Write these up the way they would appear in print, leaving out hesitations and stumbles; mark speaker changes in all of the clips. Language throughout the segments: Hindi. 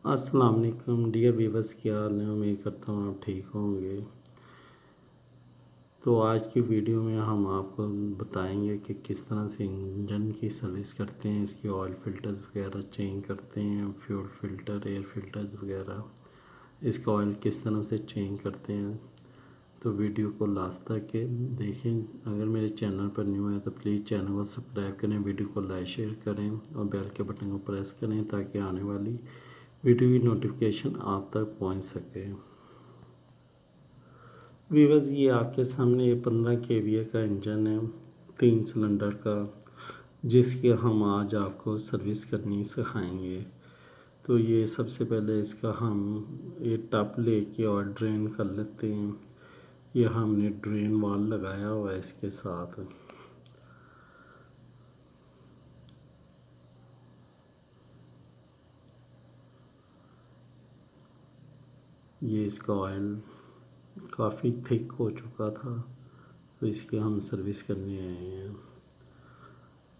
Speaker 1: अस्सलाम वालेकुम डियर व्यूअर्स, क्या हाल है। उम्मीद करता हूँ आप ठीक होंगे। तो आज की वीडियो में हम आपको बताएंगे कि किस तरह से इंजन की सर्विस करते हैं, इसके ऑयल फिल्टर्स वगैरह चेंज करते हैं, फ्यूल फिल्टर, एयर फिल्टर्स वगैरह, इसका ऑयल किस तरह से चेंज करते हैं। तो वीडियो को लास्ट तक देखें। अगर मेरे चैनल पर न्यू है तो प्लीज़ चैनल को सब्सक्राइब करें, वीडियो को लाइक शेयर करें और बेल के बटन को प्रेस करें ताकि आने वाली वीडियो की नोटिफिकेशन आप तक पहुंच सके। वीवर्स, ये आपके सामने ये 15 केवीए का इंजन है, 3 सिलेंडर का, जिसके हम आज आपको सर्विस करनी सिखाएंगे। तो ये सबसे पहले इसका हम ये टप लेके और ड्रेन कर लेते हैं। ये हमने ड्रेन वाल लगाया हुआ है इसके साथ। ये इसका ऑयल काफ़ी थिक हो चुका था, तो इसकी हम सर्विस करने आए हैं।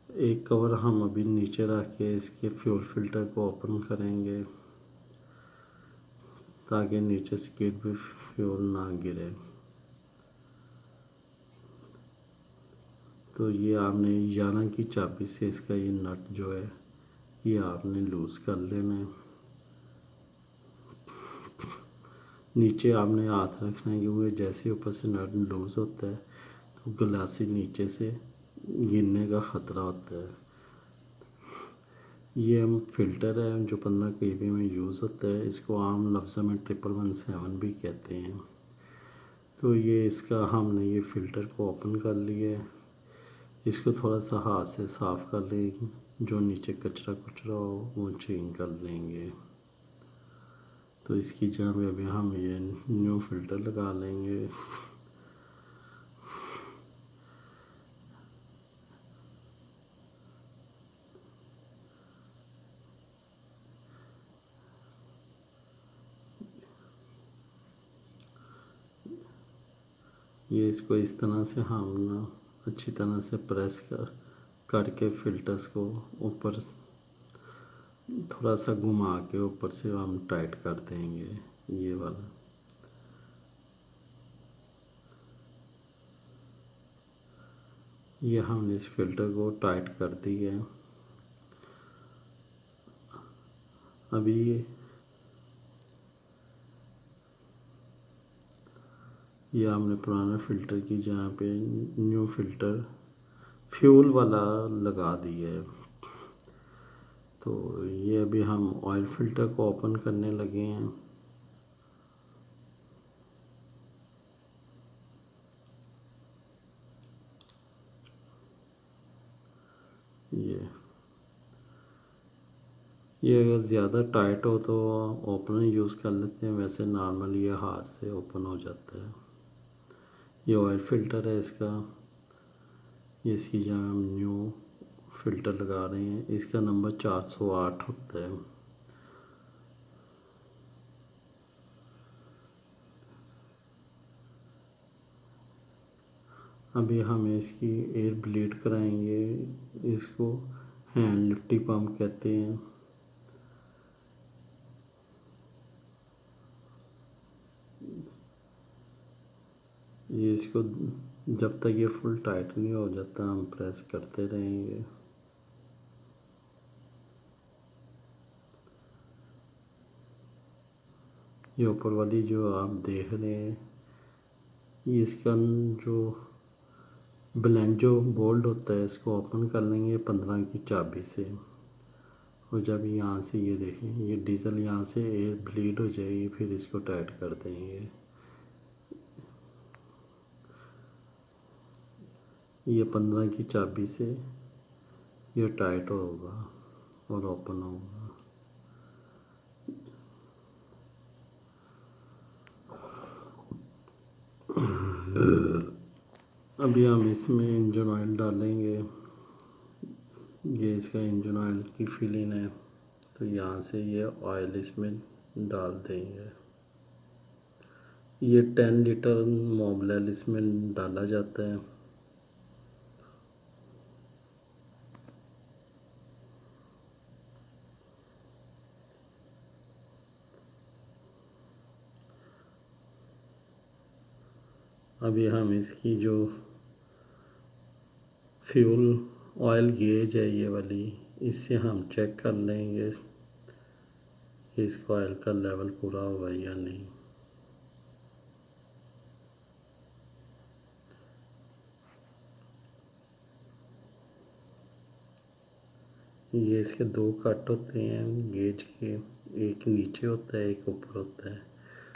Speaker 1: एक कवर हम अभी नीचे रख के इसके फ्यूल फिल्टर को ओपन करेंगे ताकि नीचे स्किड भी फ्यूल ना गिरे। तो ये आपने 11 की चाबी से इसका ये नट जो है ये आपने लूज़ कर लेना है। नीचे आपने हाथ रखना है क्योंकि जैसे ऊपर से नट लूज़ होता है तो गलासी नीचे से गिरने का ख़तरा होता है। ये हम फ़िल्टर है जो 15 केवी में यूज़ होता है। इसको आम लफ्ज़ों में 1117 भी कहते हैं। तो ये इसका हमने ये फ़िल्टर को ओपन कर लिया है। इसको थोड़ा सा हाथ से साफ़ कर लेंगे, जो नीचे कचरा कुचरा हो वो चेंज कर लेंगे। तो इसकी जगह पे अभी हम ये न्यू फ़िल्टर लगा लेंगे। ये इसको इस तरह से हम ना अच्छी तरह से प्रेस करके फ़िल्टर्स को ऊपर थोड़ा सा घुमा के ऊपर से हम टाइट कर देंगे। ये वाला ये हमने इस फ़िल्टर को टाइट कर दिया है। अभी ये हमने पुराना फ़िल्टर की जगह पे न्यू फ़िल्टर फ्यूल वाला लगा दिया है। तो ये अभी हम ऑयल फ़िल्टर को ओपन करने लगे हैं। ये अगर ज़्यादा टाइट हो तो ओपनर यूज़ कर लेते हैं, वैसे नॉर्मल ये हाथ से ओपन हो जाता है। ये ऑयल फ़िल्टर है इसका। ये इसकी जगह हम न्यू फ़िल्टर लगा रहे हैं। इसका नंबर 408 होता है। अभी हम इसकी एयर ब्लीड कराएंगे। इसको हैंड लिफ्टी पम्प कहते हैं। ये इसको जब तक ये फुल टाइट नहीं हो जाता हम प्रेस करते रहेंगे। ये ऊपर वाली जो आप देख रहे हैं ये इसका जो ब्लेंजो बोल्ट होता है इसको ओपन कर लेंगे 15 की चाबी से। और जब यहाँ से ये देखें ये डीजल यहाँ से एयर ब्लीड हो जाएगी, फिर इसको टाइट कर देंगे। ये 15 की चाबी से ये टाइट होगा और ओपन होगा। अभी हम इसमें इंजन ऑयल डालेंगे। ये इसका इंजन ऑयल की फिलिंग है, तो यहाँ से ये ऑयल इसमें डाल देंगे। ये 10 लीटर मोबिल इसमें डाला जाता है। अभी हम इसकी जो फ्यूल ऑयल गेज है ये वाली, इससे हम चेक कर लेंगे कि इसका ऑयल का लेवल पूरा हुआ या नहीं। ये इसके दो कट होते हैं गेज के, एक नीचे होता है एक ऊपर होता है।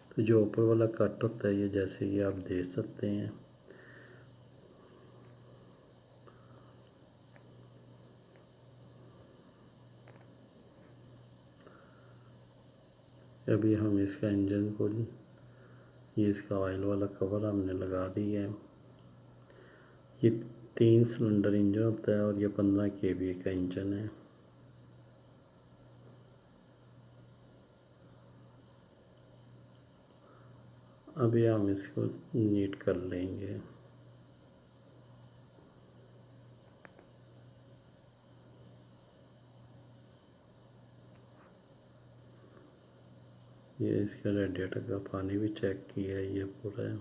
Speaker 1: तो जो ऊपर वाला कट होता है ये जैसे कि आप देख सकते हैं, अभी हम इसका इंजन को, ये इसका ऑयल वाला कवर हमने लगा दिया है। ये 3 सिलेंडर इंजन होता है और ये 15 kVA का इंजन है। अभी हम इसको नीट कर लेंगे। ये इसका रेडिएटर का पानी भी चेक किया है, ये पूरा है।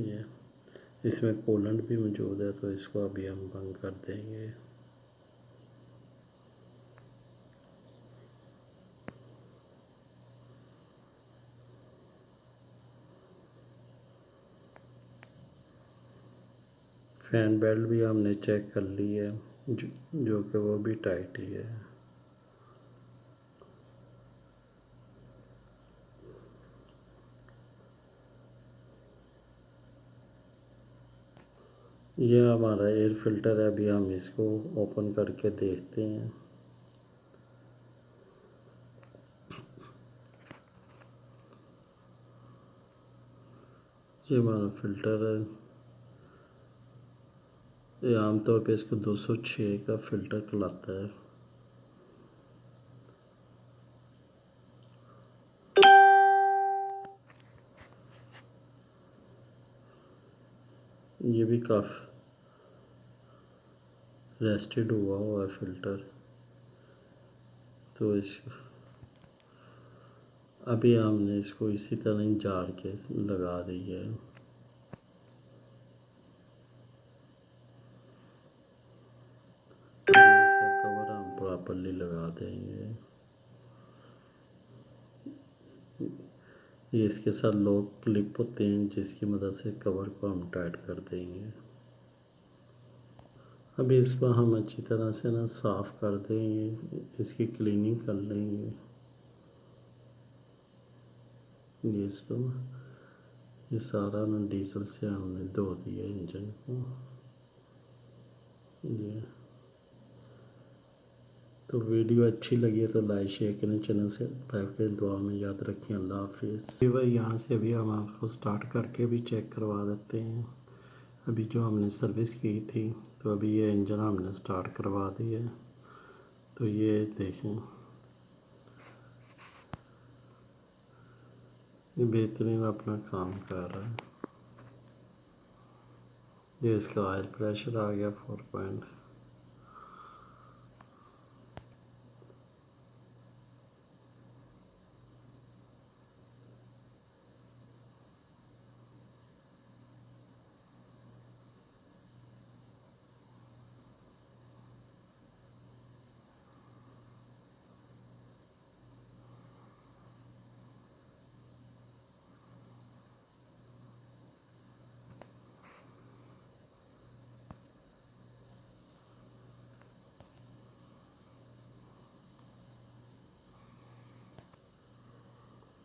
Speaker 1: ये इसमें कूलेंट भी मौजूद है, तो इसको अभी हम बंद कर देंगे। फैन बेल्ट भी हमने चेक कर ली है, जो कि वो भी टाइट ही है। ये हमारा एयर फिल्टर है, अभी हम इसको ओपन करके देखते हैं। ये हमारा फिल्टर है, ये आमतौर पे इसको 206 का फिल्टर कहलाता है। ये भी काफ़ी रेस्टेड हुआ है फिल्टर। तो इस अभी हमने इसको इसी तरह ही जार के लगा दी है। इसका कवर हम प्रॉपरली लगा देंगे। ये इसके साथ लॉक क्लिप होते हैं जिसकी मदद से कवर को हम टाइट कर देंगे। अभी इसको हम अच्छी तरह से ना साफ़ कर देंगे, इसकी क्लीनिंग कर लेंगे। ये इसको, ये सारा ना डीजल से हमने धो दिया इंजन को। ये तो वीडियो अच्छी लगी है तो लाइक शेयर करें, चैनल से सब्सक्राइब करें, दुआ में याद रखें। अल्लाह हाफिज़। भाई यहाँ से अभी हम आपको स्टार्ट करके भी चेक करवा देते हैं। अभी जो हमने सर्विस की थी, तो अभी ये इंजन हमने स्टार्ट करवा दिया है। तो ये देखें, ये बेहतरीन अपना काम कर रहा है। ये इसका ऑयल प्रेशर आ गया 4 पॉइंट।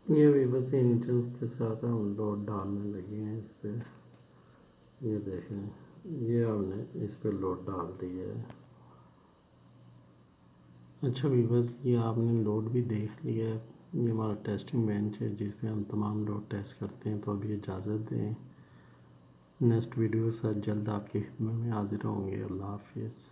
Speaker 1: ये भी बस इंजन के साथ हम लोड डालने लगे हैं इस पर। ये देखें, ये हमने इस पर लोड डाल दिया है। अच्छा भी बस ये आपने लोड भी देख लिया है। ये हमारा टेस्टिंग बेंच है जिस पे हम तमाम लोड टेस्ट करते हैं। तो अभी इजाज़त दें, नेक्स्ट वीडियो के साथ जल्द आपकी खिदमत में हाजिर होंगे। अल्लाह हाफिज़।